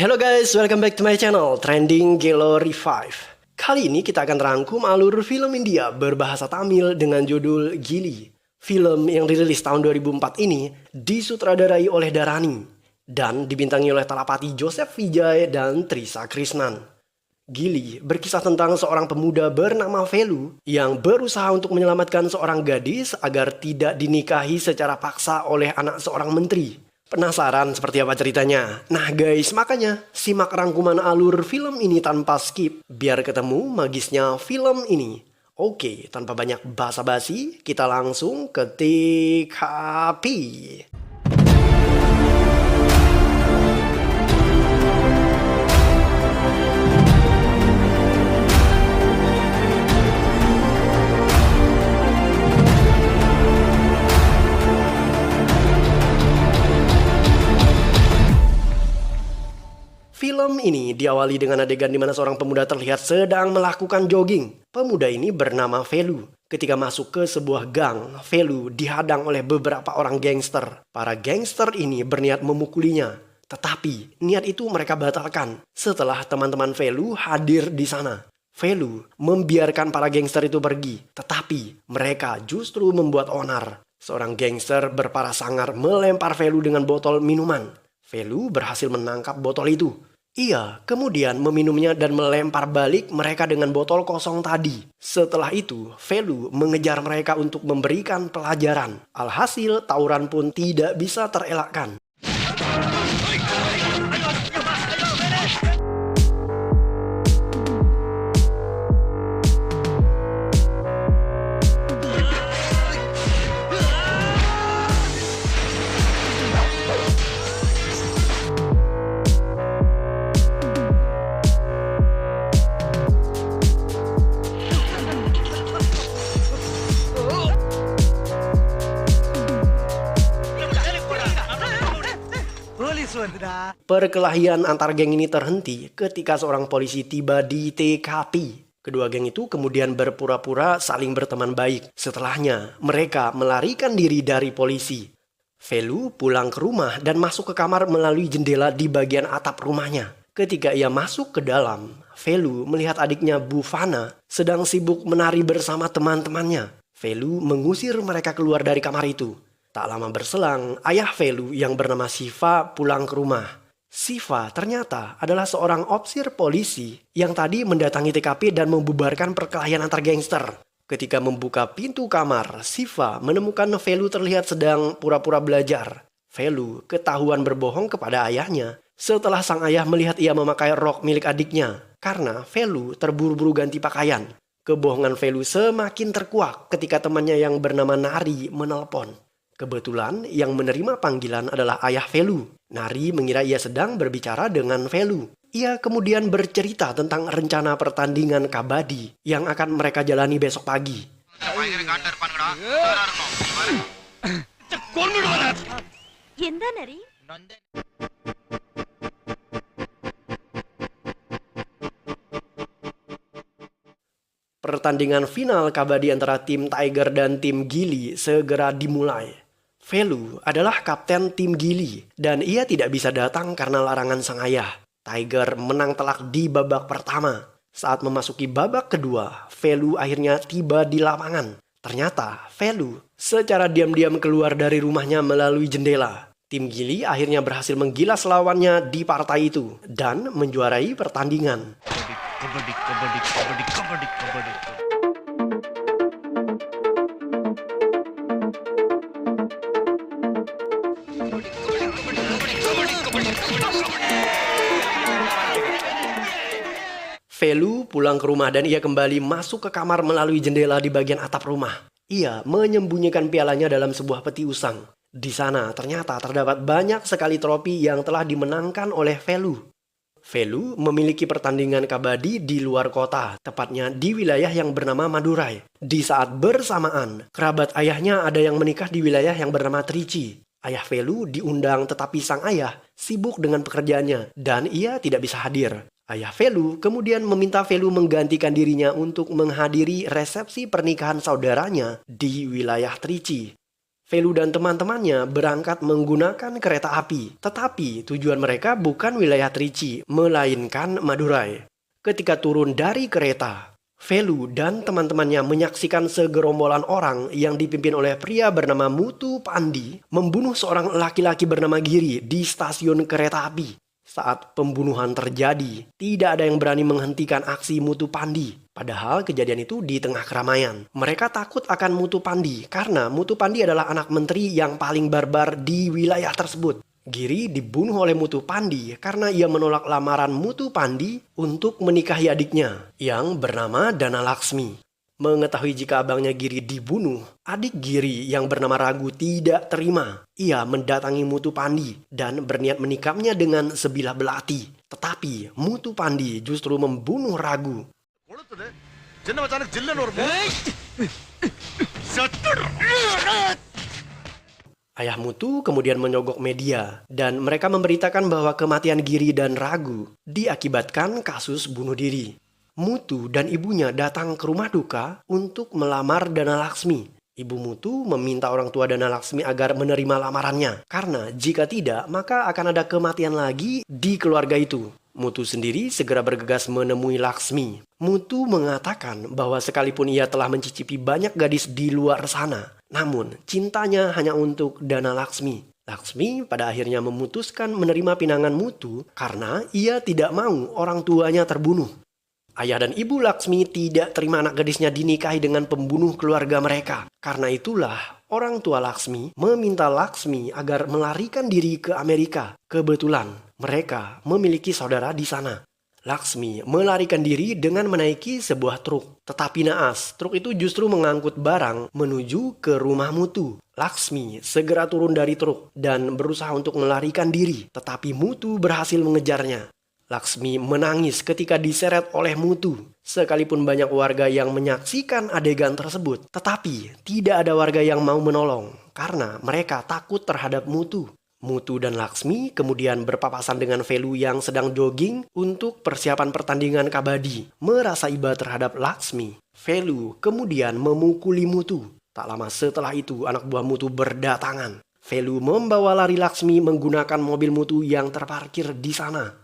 Hello guys, welcome back to my channel, Trending Gallery 5. Kali ini kita akan rangkum alur film India berbahasa Tamil dengan judul Gili. Film yang dirilis tahun 2004 ini disutradarai oleh Dharani dan dibintangi oleh Thalapathy Joseph Vijay dan Trisha Krishnan. Gili berkisah tentang seorang pemuda bernama Velu yang berusaha untuk menyelamatkan seorang gadis agar tidak dinikahi secara paksa oleh anak seorang menteri. Penasaran seperti apa ceritanya? Nah guys, makanya simak rangkuman alur film ini tanpa skip biar ketemu magisnya film ini. Oke, tanpa banyak basa-basi, kita langsung ke TKP. Film ini diawali dengan adegan di mana seorang pemuda terlihat sedang melakukan jogging. Pemuda ini bernama Velu. Ketika masuk ke sebuah gang, Velu dihadang oleh beberapa orang gangster. Para gangster ini berniat memukulinya. Tetapi niat itu mereka batalkan setelah teman-teman Velu hadir di sana. Velu membiarkan para gangster itu pergi. Tetapi mereka justru membuat onar. Seorang gangster berparas sangar melempar Velu dengan botol minuman. Velu berhasil menangkap botol itu. Ia kemudian meminumnya dan melempar balik mereka dengan botol kosong tadi. Setelah itu, Velu mengejar mereka untuk memberikan pelajaran. Alhasil, tawuran pun tidak bisa terelakkan. Perkelahian antar geng ini terhenti ketika seorang polisi tiba di TKP. Kedua geng itu kemudian berpura-pura saling berteman baik. Setelahnya, mereka melarikan diri dari polisi. Velu pulang ke rumah dan masuk ke kamar melalui jendela di bagian atap rumahnya. Ketika ia masuk ke dalam, Velu melihat adiknya Bhuvana sedang sibuk menari bersama teman-temannya. Velu mengusir mereka keluar dari kamar itu. Tak lama berselang, ayah Velu yang bernama Shiva pulang ke rumah. Shiva ternyata adalah seorang opsir polisi yang tadi mendatangi TKP dan membubarkan perkelahian antar gangster. Ketika membuka pintu kamar, Shiva menemukan Velu terlihat sedang pura-pura belajar. Velu ketahuan berbohong kepada ayahnya setelah sang ayah melihat ia memakai rok milik adiknya karena Velu terburu-buru ganti pakaian. Kebohongan Velu semakin terkuak ketika temannya yang bernama Nari menelpon. Kebetulan yang menerima panggilan adalah ayah Velu. Nari mengira ia sedang berbicara dengan Velu. Ia kemudian bercerita tentang rencana pertandingan kabadi yang akan mereka jalani besok pagi. Pertandingan final kabadi antara tim Tiger dan tim Gili segera dimulai. Velu adalah kapten tim Gili dan ia tidak bisa datang karena larangan sang ayah. Tiger menang telak di babak pertama. Saat memasuki babak kedua, Velu akhirnya tiba di lapangan. Ternyata Velu secara diam-diam keluar dari rumahnya melalui jendela. Tim Gili akhirnya berhasil menggilas lawannya di partai itu dan menjuarai pertandingan. Velu pulang ke rumah dan ia kembali masuk ke kamar melalui jendela di bagian atap rumah. Ia menyembunyikan pialanya dalam sebuah peti usang. Di sana ternyata terdapat banyak sekali trofi yang telah dimenangkan oleh Velu. Velu memiliki pertandingan kabadi di luar kota, tepatnya di wilayah yang bernama Madurai. Di saat bersamaan, kerabat ayahnya ada yang menikah di wilayah yang bernama Trichy. Ayah Velu diundang tetapi sang ayah sibuk dengan pekerjaannya dan ia tidak bisa hadir. Ayah Velu kemudian meminta Velu menggantikan dirinya untuk menghadiri resepsi pernikahan saudaranya di wilayah Trichy. Velu dan teman-temannya berangkat menggunakan kereta api, tetapi tujuan mereka bukan wilayah Trichy, melainkan Madurai. Ketika turun dari kereta, Velu dan teman-temannya menyaksikan segerombolan orang yang dipimpin oleh pria bernama Muthu Pandi membunuh seorang laki-laki bernama Giri di stasiun kereta api. Saat pembunuhan terjadi, tidak ada yang berani menghentikan aksi Muthu Pandi. Padahal kejadian itu di tengah keramaian. Mereka takut akan Muthu Pandi karena Muthu Pandi adalah anak menteri yang paling barbar di wilayah tersebut. Giri dibunuh oleh Muthu Pandi karena ia menolak lamaran Muthu Pandi untuk menikahi adiknya yang bernama Dana Laksmi. Mengetahui jika abangnya Giri dibunuh, adik Giri yang bernama Ragu tidak terima. Ia mendatangi Muthu Pandi dan berniat menikahnya dengan sebilah belati. Tetapi Muthu Pandi justru membunuh Ragu. Ayah Muthu kemudian menyogok media dan mereka memberitakan bahwa kematian Giri dan Ragu diakibatkan kasus bunuh diri. Muthu dan ibunya datang ke rumah duka untuk melamar Dana Laksmi. Ibu Muthu meminta orang tua Dana Laksmi agar menerima lamarannya, karena jika tidak maka akan ada kematian lagi di keluarga itu. Muthu sendiri segera bergegas menemui Laksmi. Muthu mengatakan bahwa sekalipun ia telah mencicipi banyak gadis di luar sana, namun cintanya hanya untuk Dana Laksmi. Laksmi pada akhirnya memutuskan menerima pinangan Muthu karena ia tidak mau orang tuanya terbunuh. Ayah dan ibu Laksmi tidak terima anak gadisnya dinikahi dengan pembunuh keluarga mereka. Karena itulah orang tua Laksmi meminta Laksmi agar melarikan diri ke Amerika. Kebetulan mereka memiliki saudara di sana. Laksmi melarikan diri dengan menaiki sebuah truk. Tetapi naas, truk itu justru mengangkut barang menuju ke rumah Muthu. Laksmi segera turun dari truk dan berusaha untuk melarikan diri. Tetapi Muthu berhasil mengejarnya. Laksmi menangis ketika diseret oleh Muthu. Sekalipun banyak warga yang menyaksikan adegan tersebut, tetapi tidak ada warga yang mau menolong karena mereka takut terhadap Muthu. Muthu dan Laksmi kemudian berpapasan dengan Velu yang sedang jogging untuk persiapan pertandingan kabadi. Merasa iba terhadap Laksmi, Velu kemudian memukuli Muthu. Tak lama setelah itu anak buah Muthu berdatangan. Velu membawa lari Laksmi menggunakan mobil Muthu yang terparkir di sana.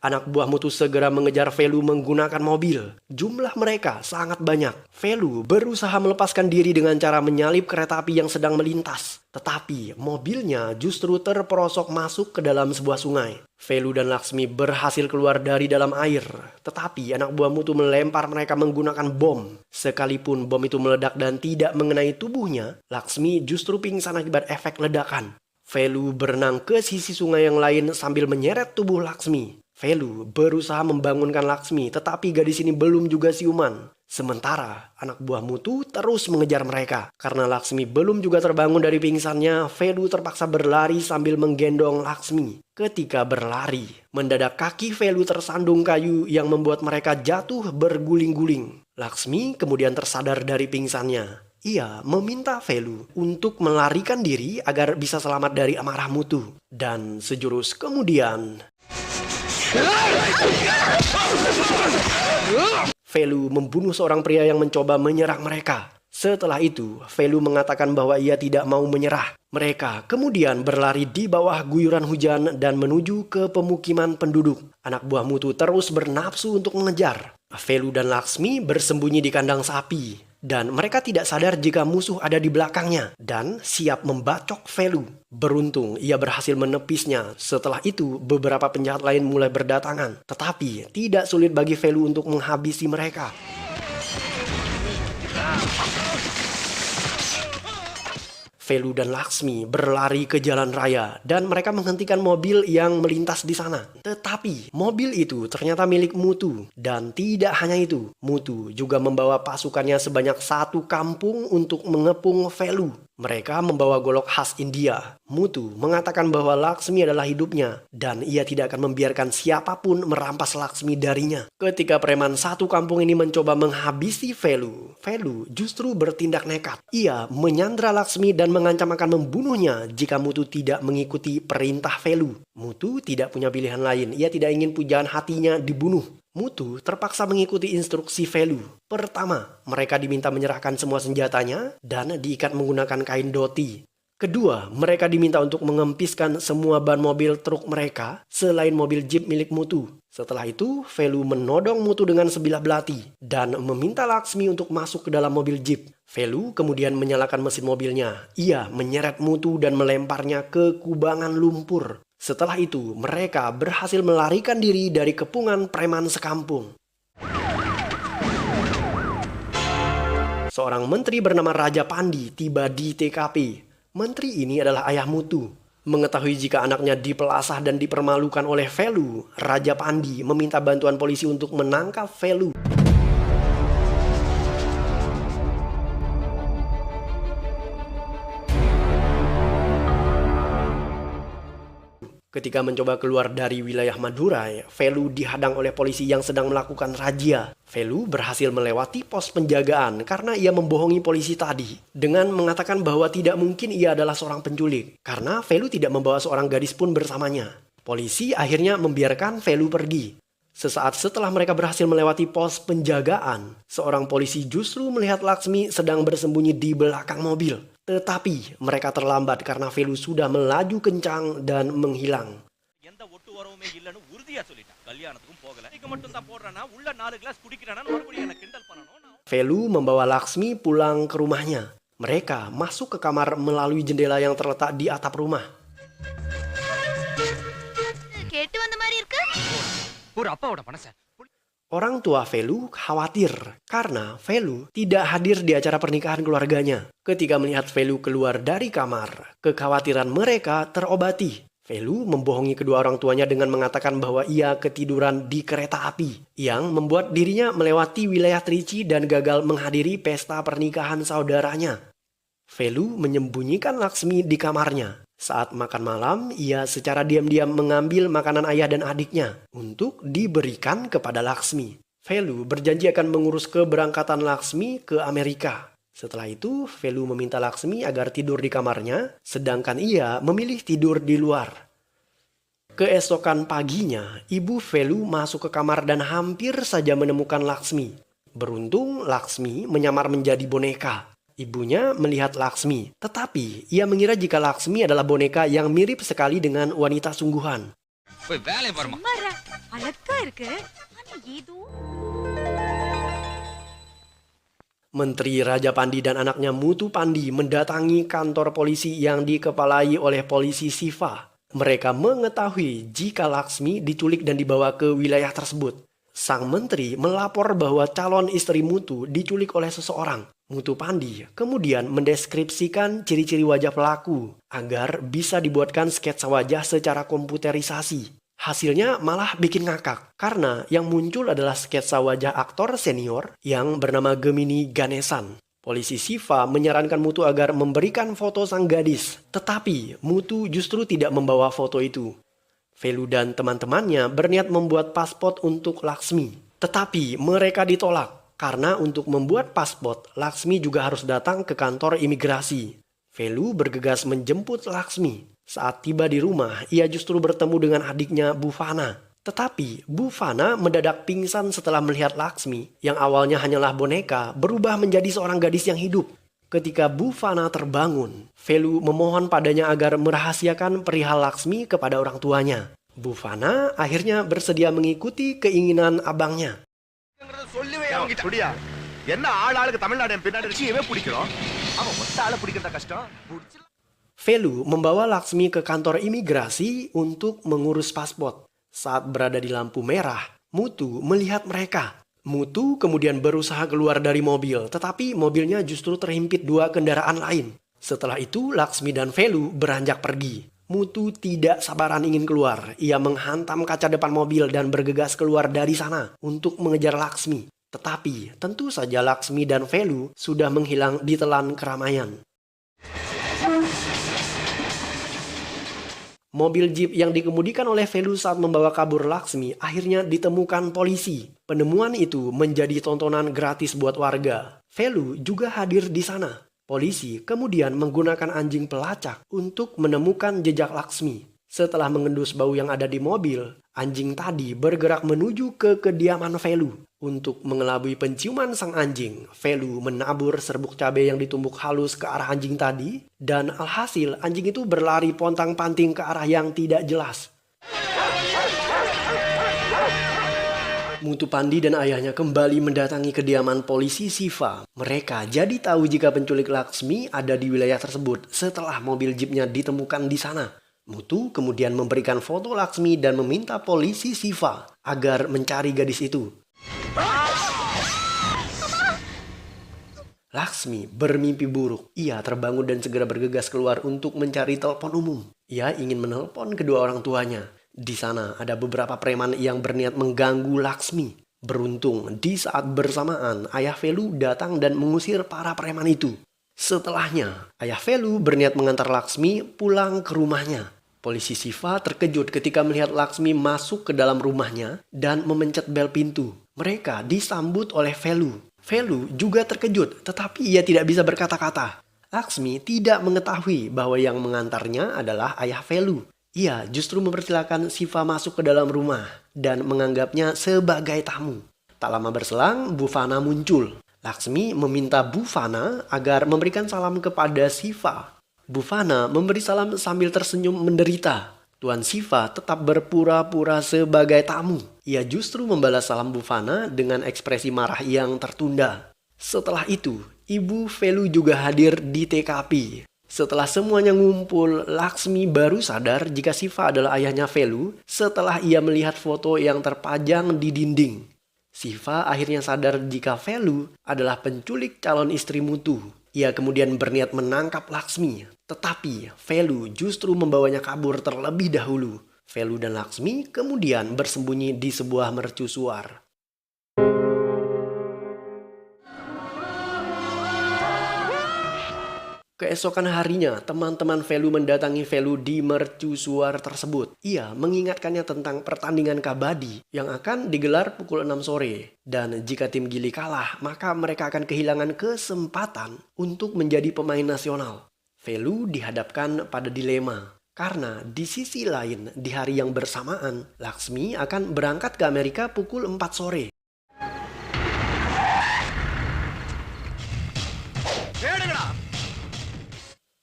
Anak buah Muthu segera mengejar Velu menggunakan mobil. Jumlah mereka sangat banyak. Velu berusaha melepaskan diri dengan cara menyalip kereta api yang sedang melintas. Tetapi mobilnya justru terperosok masuk ke dalam sebuah sungai. Velu dan Laksmi berhasil keluar dari dalam air. Tetapi anak buah Muthu melempar mereka menggunakan bom. Sekalipun bom itu meledak dan tidak mengenai tubuhnya, Laksmi justru pingsan akibat efek ledakan. Velu berenang ke sisi sungai yang lain sambil menyeret tubuh Laksmi. Velu berusaha membangunkan Laksmi, tetapi gadis ini belum juga siuman. Sementara anak buah Muthu terus mengejar mereka. Karena Laksmi belum juga terbangun dari pingsannya, Velu terpaksa berlari sambil menggendong Laksmi. Ketika berlari, mendadak kaki Velu tersandung kayu yang membuat mereka jatuh berguling-guling. Laksmi kemudian tersadar dari pingsannya. Ia meminta Velu untuk melarikan diri agar bisa selamat dari amarah Muthu. Dan sejurus kemudian, Velu membunuh seorang pria yang mencoba menyerang mereka. Setelah itu, Velu mengatakan bahwa ia tidak mau menyerah. Mereka kemudian berlari di bawah guyuran hujan dan menuju ke pemukiman penduduk. Anak buah Muthu terus bernafsu untuk mengejar. Velu dan Laksmi bersembunyi di kandang sapi. Dan mereka tidak sadar jika musuh ada di belakangnya dan siap membacok Velu. Beruntung ia berhasil menepisnya. Setelah itu beberapa penjahat lain mulai berdatangan. Tetapi tidak sulit bagi Velu untuk menghabisi mereka. Velu dan Laksmi berlari ke jalan raya dan mereka menghentikan mobil yang melintas di sana. Tetapi mobil itu ternyata milik Muthu. Dan tidak hanya itu, Muthu juga membawa pasukannya sebanyak 1 kampung untuk mengepung Velu. Mereka membawa golok khas India. Muthu mengatakan bahwa Laksmi adalah hidupnya dan ia tidak akan membiarkan siapapun merampas Laksmi darinya. Ketika preman 1 kampung ini mencoba menghabisi Velu, Velu justru bertindak nekat. Ia menyandra Laksmi dan mengancam akan membunuhnya jika Muthu tidak mengikuti perintah Velu. Muthu tidak punya pilihan lain. Ia tidak ingin pujaan hatinya dibunuh. Muthu terpaksa mengikuti instruksi Velu. Pertama, mereka diminta menyerahkan semua senjatanya dan diikat menggunakan kain doti. Kedua, mereka diminta untuk mengempiskan semua ban mobil truk mereka selain mobil Jeep milik Mutu. Setelah itu, Velu menodong Mutu dengan sebilah belati dan meminta Laksmi untuk masuk ke dalam mobil Jeep. Velu kemudian menyalakan mesin mobilnya. Ia menyeret Mutu dan melemparnya ke kubangan lumpur. Setelah itu, mereka berhasil melarikan diri dari kepungan preman sekampung. Seorang menteri bernama Raja Pandi tiba di TKP. Menteri ini adalah ayah Mutu. Mengetahui jika anaknya dipelasah dan dipermalukan oleh Velu, Raja Pandi meminta bantuan polisi untuk menangkap Velu. Ketika mencoba keluar dari wilayah Madurai, Velu dihadang oleh polisi yang sedang melakukan razia. Velu berhasil melewati pos penjagaan karena ia membohongi polisi tadi dengan mengatakan bahwa tidak mungkin ia adalah seorang penculik karena Velu tidak membawa seorang gadis pun bersamanya. Polisi akhirnya membiarkan Velu pergi. Sesaat setelah mereka berhasil melewati pos penjagaan, seorang polisi justru melihat Laksmi sedang bersembunyi di belakang mobil. Tetapi mereka terlambat karena Velu sudah melaju kencang dan menghilang. Velu membawa Laksmi pulang ke rumahnya. Mereka masuk ke kamar melalui jendela yang terletak di atap rumah. Orang tua Velu khawatir karena Velu tidak hadir di acara pernikahan keluarganya. Ketika melihat Velu keluar dari kamar, kekhawatiran mereka terobati. Velu membohongi kedua orang tuanya dengan mengatakan bahwa ia ketiduran di kereta api, yang membuat dirinya melewati wilayah Trichy dan gagal menghadiri pesta pernikahan saudaranya. Velu menyembunyikan Laksmi di kamarnya. Saat makan malam, ia secara diam-diam mengambil makanan ayah dan adiknya untuk diberikan kepada Laksmi. Velu berjanji akan mengurus keberangkatan Laksmi ke Amerika. Setelah itu, Velu meminta Laksmi agar tidur di kamarnya, sedangkan ia memilih tidur di luar. Keesokan paginya, ibu Velu masuk ke kamar dan hampir saja menemukan Laksmi. Beruntung, Laksmi menyamar menjadi boneka. Ibunya melihat Laksmi, tetapi ia mengira jika Laksmi adalah boneka yang mirip sekali dengan wanita sungguhan. Menteri Raja Pandi dan anaknya Mutu Pandi mendatangi kantor polisi yang dikepalai oleh polisi Siva. Mereka mengetahui jika Laksmi diculik dan dibawa ke wilayah tersebut. Sang menteri melapor bahwa calon istri Mutu diculik oleh seseorang. Mutu Pandi kemudian mendeskripsikan ciri-ciri wajah pelaku agar bisa dibuatkan sketsa wajah secara komputerisasi. Hasilnya malah bikin ngakak karena yang muncul adalah sketsa wajah aktor senior yang bernama Gemini Ganesan. Polisi Siva menyarankan Mutu agar memberikan foto sang gadis, tetapi Mutu justru tidak membawa foto itu. Velu dan teman-temannya berniat membuat paspor untuk Laksmi, tetapi mereka ditolak. Karena untuk membuat paspor, Laksmi juga harus datang ke kantor imigrasi. Velu bergegas menjemput Laksmi. Saat tiba di rumah, ia justru bertemu dengan adiknya Bufana. Tetapi Bufana mendadak pingsan setelah melihat Laksmi, yang awalnya hanyalah boneka, berubah menjadi seorang gadis yang hidup. Ketika Bufana terbangun, Velu memohon padanya agar merahasiakan perihal Laksmi kepada orang tuanya. Bufana akhirnya bersedia mengikuti keinginan abangnya. Velu membawa Laksmi ke kantor imigrasi untuk mengurus paspor. Saat berada di lampu merah, Mutu melihat mereka. Mutu kemudian berusaha keluar dari mobil, tetapi mobilnya justru terhimpit dua kendaraan lain. Setelah itu, Laksmi dan Velu beranjak pergi. Mutu tidak sabaran ingin keluar. Ia menghantam kaca depan mobil dan bergegas keluar dari sana untuk mengejar Laksmi. Tetapi tentu saja Laksmi dan Velu sudah menghilang di telan keramaian. Mobil Jeep yang dikemudikan oleh Velu saat membawa kabur Laksmi akhirnya ditemukan polisi. Penemuan itu menjadi tontonan gratis buat warga. Velu juga hadir di sana. Polisi kemudian menggunakan anjing pelacak untuk menemukan jejak Laksmi. Setelah mengendus bau yang ada di mobil, anjing tadi bergerak menuju ke kediaman Velu. Untuk mengelabui penciuman sang anjing, Velu menabur serbuk cabai yang ditumbuk halus ke arah anjing tadi, dan alhasil anjing itu berlari pontang-panting ke arah yang tidak jelas. Mutu Pandi dan ayahnya kembali mendatangi kediaman polisi Siva. Mereka jadi tahu jika penculik Laksmi ada di wilayah tersebut setelah mobil jeepnya ditemukan di sana. Mutu kemudian memberikan foto Laksmi dan meminta polisi Siva agar mencari gadis itu. Laksmi bermimpi buruk. Ia terbangun dan segera bergegas keluar untuk mencari telepon umum. Ia ingin menelpon kedua orang tuanya. Di sana ada beberapa preman yang berniat mengganggu Laksmi. Beruntung, di saat bersamaan ayah Velu datang dan mengusir para preman itu. Setelahnya, ayah Velu berniat mengantar Laksmi pulang ke rumahnya. Polisi Siva terkejut ketika melihat Laksmi masuk ke dalam rumahnya dan memencet bel pintu. Mereka disambut oleh Velu. Velu juga terkejut, tetapi ia tidak bisa berkata-kata. Laksmi tidak mengetahui bahwa yang mengantarnya adalah ayah Velu. Ia justru mempersilahkan Siva masuk ke dalam rumah dan menganggapnya sebagai tamu. Tak lama berselang, Bufana muncul. Laksmi meminta Bufana agar memberikan salam kepada Siva. Bufana memberi salam sambil tersenyum menderita. Tuan Siva tetap berpura-pura sebagai tamu. Ia justru membalas salam Bufana dengan ekspresi marah yang tertunda. Setelah itu, Ibu Velu juga hadir di TKP. Setelah semuanya ngumpul, Laksmi baru sadar jika Siva adalah ayahnya Velu setelah ia melihat foto yang terpajang di dinding. Siva akhirnya sadar jika Velu adalah penculik calon istri Mutu. Ia kemudian berniat menangkap Laksmi, tetapi Velu justru membawanya kabur terlebih dahulu. Velu dan Laksmi kemudian bersembunyi di sebuah mercusuar. Keesokan harinya, teman-teman Velu mendatangi Velu di mercusuar tersebut. Ia mengingatkannya tentang pertandingan kabadi yang akan digelar pukul 6 sore. Dan jika tim Gili kalah, maka mereka akan kehilangan kesempatan untuk menjadi pemain nasional. Velu dihadapkan pada dilema. Karena di sisi lain, di hari yang bersamaan, Laksmi akan berangkat ke Amerika pukul 4 sore.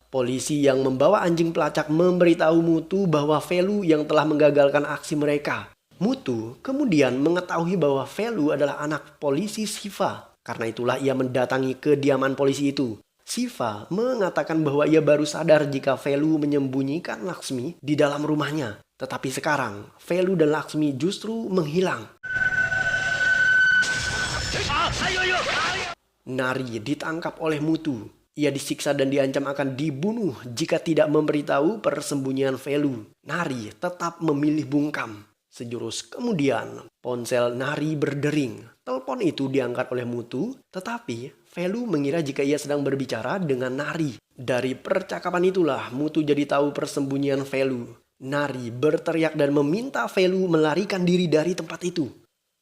Polisi yang membawa anjing pelacak memberitahu Mutu bahwa Velu yang telah menggagalkan aksi mereka. Mutu kemudian mengetahui bahwa Velu adalah anak polisi Siva. Karena itulah ia mendatangi kediaman polisi itu. Siva mengatakan bahwa ia baru sadar jika Velu menyembunyikan Laksmi di dalam rumahnya. Tetapi sekarang, Velu dan Laksmi justru menghilang. Nari ditangkap oleh Mutu. Ia disiksa dan diancam akan dibunuh jika tidak memberitahu persembunyian Velu. Nari tetap memilih bungkam. Sejurus kemudian, ponsel Nari berdering. Telepon itu diangkat oleh Mutu, tetapi Velu mengira jika ia sedang berbicara dengan Nari. Dari percakapan itulah Mutu jadi tahu persembunyian Velu. Nari berteriak dan meminta Velu melarikan diri dari tempat itu.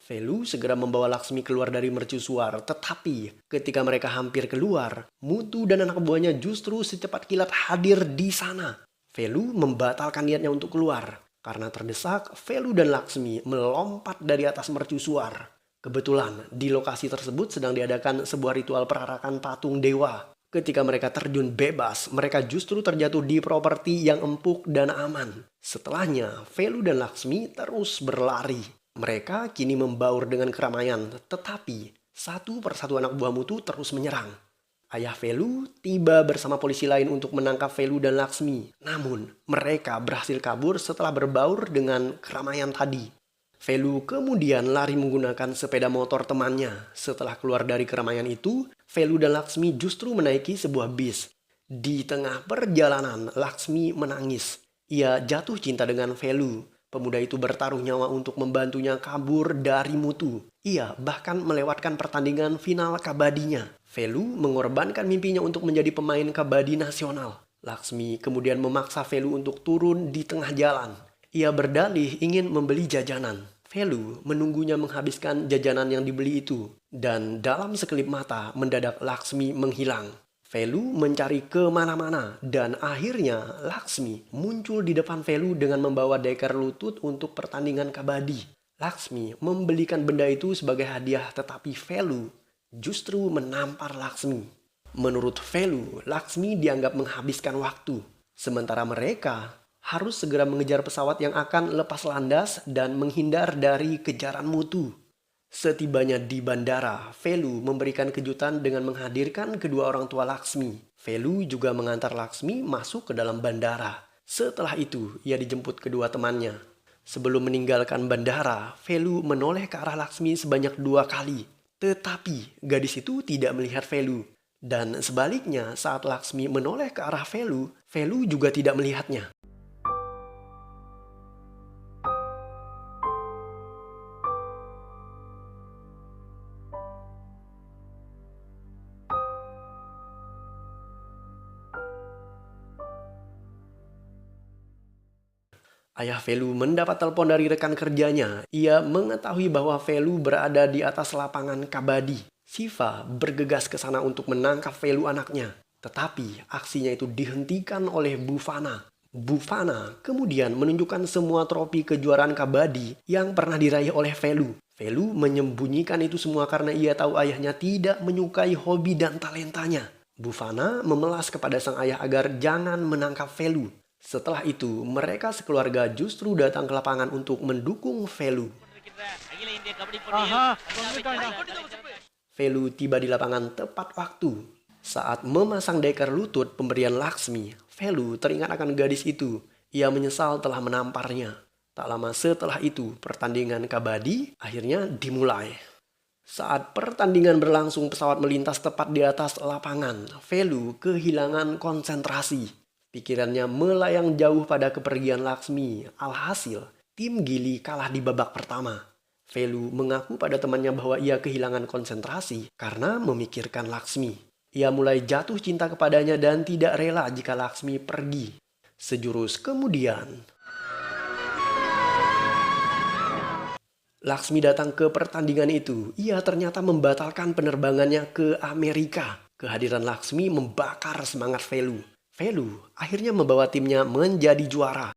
Velu segera membawa Laksmi keluar dari mercusuar, tetapi ketika mereka hampir keluar, Mutu dan anak buahnya justru secepat kilat hadir di sana. Velu membatalkan niatnya untuk keluar. Karena terdesak, Velu dan Laksmi melompat dari atas mercusuar. Kebetulan, di lokasi tersebut sedang diadakan sebuah ritual perarakan patung dewa. Ketika mereka terjun bebas, mereka justru terjatuh di properti yang empuk dan aman. Setelahnya, Velu dan Laksmi terus berlari. Mereka kini membaur dengan keramaian, tetapi satu persatu anak buah Mutu terus menyerang. Ayah Velu tiba bersama polisi lain untuk menangkap Velu dan Laksmi. Namun, mereka berhasil kabur setelah berbaur dengan keramaian tadi. Velu kemudian lari menggunakan sepeda motor temannya. Setelah keluar dari keramaian itu, Velu dan Laksmi justru menaiki sebuah bis. Di tengah perjalanan, Laksmi menangis. Ia jatuh cinta dengan Velu. Pemuda itu bertaruh nyawa untuk membantunya kabur dari Mutu. Ia bahkan melewatkan pertandingan final kabadinya. Velu mengorbankan mimpinya untuk menjadi pemain kabadi nasional. Laksmi kemudian memaksa Velu untuk turun di tengah jalan. Ia berdalih ingin membeli jajanan. Velu menunggunya menghabiskan jajanan yang dibeli itu. Dan dalam sekelip mata mendadak Laksmi menghilang. Velu mencari kemana-mana dan akhirnya Laksmi muncul di depan Velu dengan membawa deker lutut untuk pertandingan kabadi. Laksmi membelikan benda itu sebagai hadiah tetapi Velu justru menampar Laksmi. Menurut Velu, Laksmi dianggap menghabiskan waktu. Sementara mereka harus segera mengejar pesawat yang akan lepas landas dan menghindar dari kejaran Mutu. Setibanya di bandara, Velu memberikan kejutan dengan menghadirkan kedua orang tua Laksmi. Velu juga mengantar Laksmi masuk ke dalam bandara. Setelah itu, ia dijemput kedua temannya. Sebelum meninggalkan bandara, Velu menoleh ke arah Laksmi sebanyak 2 kali. Tetapi gadis itu tidak melihat Velu. Dan sebaliknya saat Laksmi menoleh ke arah Velu, Velu juga tidak melihatnya. Ayah Velu mendapat telepon dari rekan kerjanya. Ia mengetahui bahwa Velu berada di atas lapangan kabadi. Siva bergegas ke sana untuk menangkap Velu anaknya. Tetapi aksinya itu dihentikan oleh Bufana. Bufana kemudian menunjukkan semua trofi kejuaraan kabadi yang pernah diraih oleh Velu. Velu menyembunyikan itu semua karena ia tahu ayahnya tidak menyukai hobi dan talentanya. Bufana memelas kepada sang ayah agar jangan menangkap Velu. Setelah itu, mereka sekeluarga justru datang ke lapangan untuk mendukung Velu. Velu tiba di lapangan tepat waktu. Saat memasang deker lutut pemberian Laksmi, Velu teringat akan gadis itu. Ia menyesal telah menamparnya. Tak lama setelah itu, pertandingan kabadi akhirnya dimulai. Saat pertandingan berlangsung, pesawat melintas tepat di atas lapangan. Velu kehilangan konsentrasi. Pikirannya melayang jauh pada kepergian Laksmi. Alhasil, tim Gili kalah di babak pertama. Velu mengaku pada temannya bahwa ia kehilangan konsentrasi karena memikirkan Laksmi. Ia mulai jatuh cinta kepadanya dan tidak rela jika Laksmi pergi. Sejurus kemudian, Laksmi datang ke pertandingan itu. Ia ternyata membatalkan penerbangannya ke Amerika. Kehadiran Laksmi membakar semangat Velu. Velu akhirnya membawa timnya menjadi juara.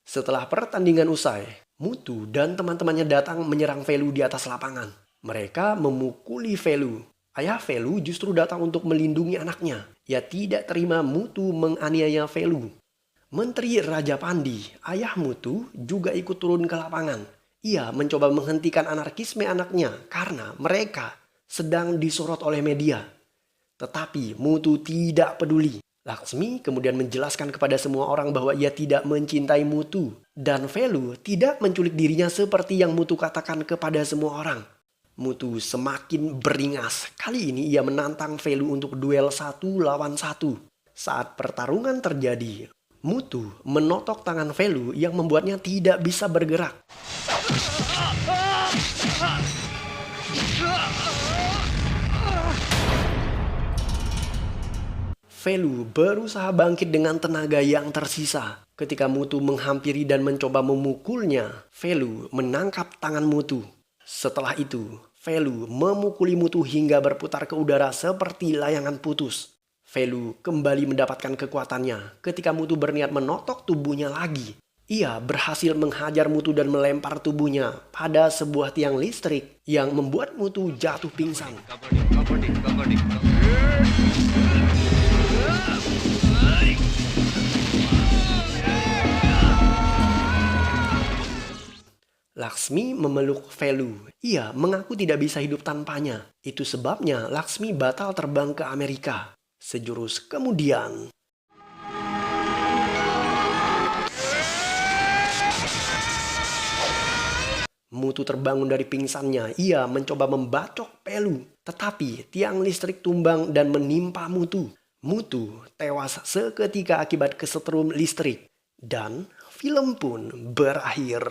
Setelah pertandingan usai, Mutu dan teman-temannya datang menyerang Velu di atas lapangan. Mereka memukuli Velu. Ayah Velu justru datang untuk melindungi anaknya. Ia tidak terima Mutu menganiaya Velu. Menteri Raja Pandi, ayah Mutu, juga ikut turun ke lapangan. Ia mencoba menghentikan anarkisme anaknya karena mereka sedang disorot oleh media. Tetapi Mutu tidak peduli. Laksmi kemudian menjelaskan kepada semua orang bahwa ia tidak mencintai Mutu. Dan Velu tidak menculik dirinya seperti yang Mutu katakan kepada semua orang. Mutu semakin beringas. Kali ini ia menantang Velu untuk duel 1 lawan 1. Saat pertarungan terjadi, Mutu menotok tangan Velu yang membuatnya tidak bisa bergerak. Velu berusaha bangkit dengan tenaga yang tersisa. Ketika Mutu menghampiri dan mencoba memukulnya, Velu menangkap tangan Mutu. Setelah itu, Velu memukuli Mutu hingga berputar ke udara seperti layangan putus. Velu kembali mendapatkan kekuatannya ketika Mutu berniat menotok tubuhnya lagi. Ia berhasil menghajar Mutu dan melempar tubuhnya pada sebuah tiang listrik yang membuat Mutu jatuh pingsan. Laksmi memeluk Velu. Ia mengaku tidak bisa hidup tanpanya. Itu sebabnya Laksmi batal terbang ke Amerika. Sejurus kemudian, Mutu terbangun dari pingsannya. Ia mencoba membacok Velu. Tetapi tiang listrik tumbang dan menimpa Mutu. Mutu tewas seketika akibat kesetrum listrik. Dan film pun berakhir.